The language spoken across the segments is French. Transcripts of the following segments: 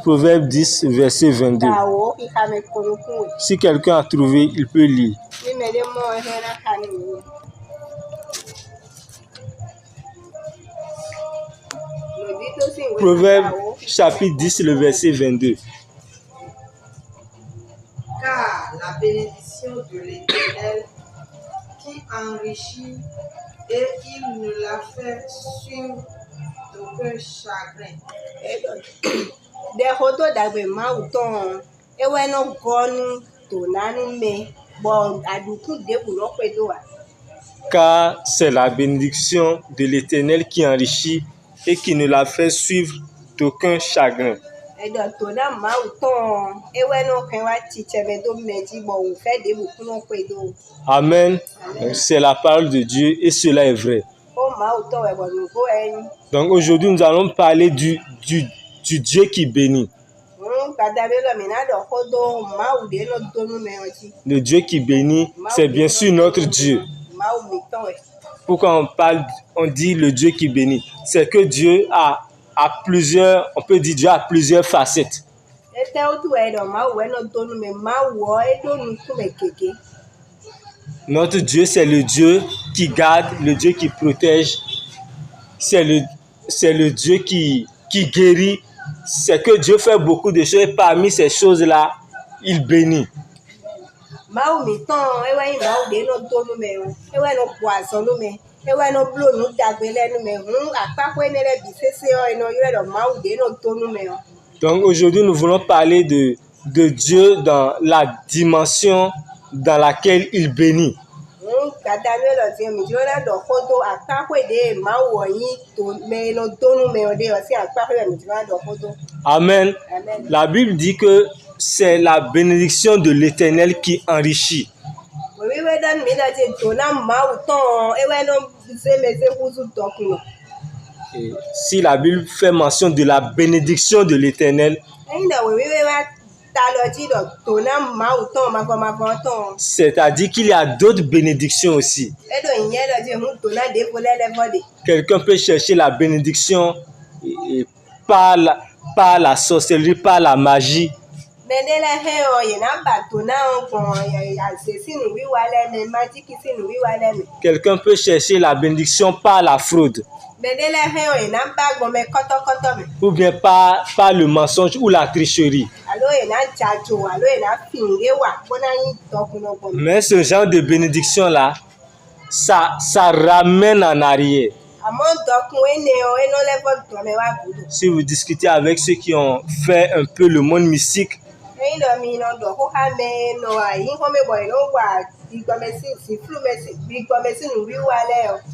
Proverbe 10, verset 22. Si quelqu'un a trouvé, il peut lire. Proverbe chapitre 10, le verset 22. Car la bénédiction de l'Éternel qui enrichit et il ne la fait suivre d'aucun chagrin. Car c'est la bénédiction de l'Éternel qui enrichit et qui ne la fait suivre d'aucun chagrin. Amen. C'est la parole de Dieu et cela est vrai. Donc aujourd'hui, nous allons parler du Dieu qui bénit. Le Dieu qui bénit, c'est bien sûr notre Dieu. Pourquoi on dit le Dieu qui bénit? C'est que Dieu a plusieurs, on peut dire Dieu a plusieurs facettes. Notre Dieu, c'est le Dieu qui garde, le Dieu qui protège, c'est le Dieu qui guérit. C'est que Dieu fait beaucoup de choses et parmi ces choses-là, il bénit. Donc aujourd'hui, nous voulons parler de Dieu dans la dimension dans laquelle il bénit. Amen. La Bible dit que c'est la bénédiction de l'Éternel qui enrichit. Et si la Bible fait mention de la bénédiction de l'Éternel, c'est-à-dire qu'il y a d'autres bénédictions aussi. Quelqu'un peut chercher la bénédiction par la sorcellerie, par la magie. Quelqu'un peut chercher la bénédiction par la fraude. Ou bien par le mensonge ou la tricherie. Mais ce genre de bénédiction-là, ça ramène en arrière. Si vous discutez avec ceux qui ont fait un peu le monde mystique,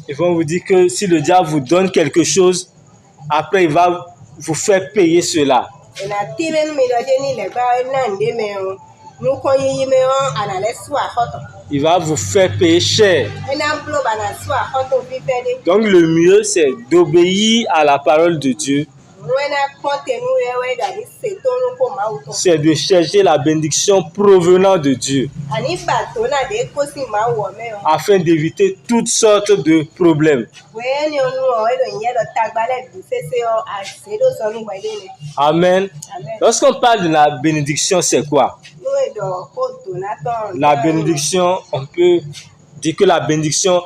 ils vont vous dire que si le diable vous donne quelque chose, après il va vous faire payer cela. Il va vous faire payer cher. Donc le mieux, c'est d'obéir à la parole de Dieu. C'est de chercher la bénédiction provenant de Dieu afin d'éviter toutes sortes de problèmes. Amen. Lorsqu'on parle de la bénédiction, c'est quoi? La bénédiction, on peut dire que la bénédiction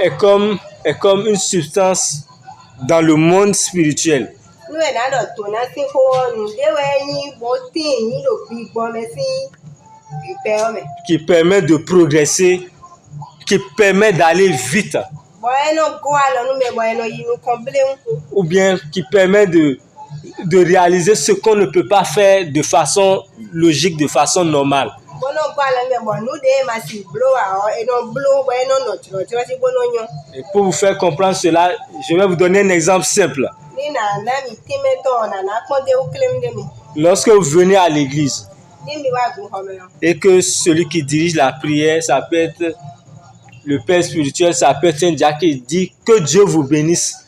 est comme une substance dans le monde spirituel qui permet de progresser, qui permet d'aller vite, ou bien qui permet de réaliser ce qu'on ne peut pas faire de façon logique, de façon normale. Et pour vous faire comprendre cela, je vais vous donner un exemple simple. Lorsque vous venez à l'église et que celui qui dirige la prière, ça peut être le père spirituel, ça peut être un diacre qui dit que Dieu vous bénisse.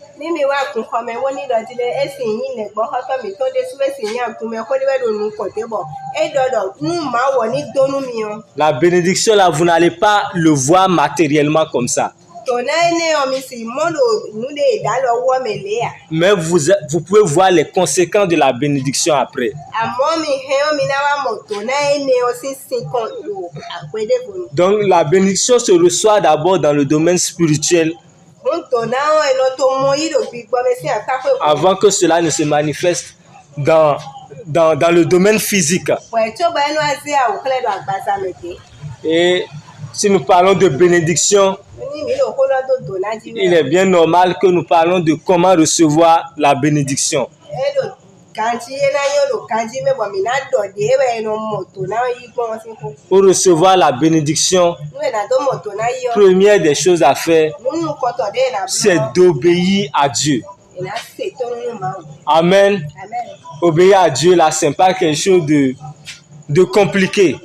La bénédiction là, vous n'allez pas le voir matériellement comme ça. Mais vous pouvez voir les conséquences de la bénédiction après. Donc la bénédiction se reçoit d'abord dans le domaine spirituel avant que cela ne se manifeste dans le domaine physique. Et si nous parlons de bénédiction, il est bien normal que nous parlons de comment recevoir la bénédiction. Pour recevoir la bénédiction, première des choses à faire, c'est d'obéir à Dieu. Amen. Obéir à Dieu, là, ce n'est pas quelque chose de compliqué.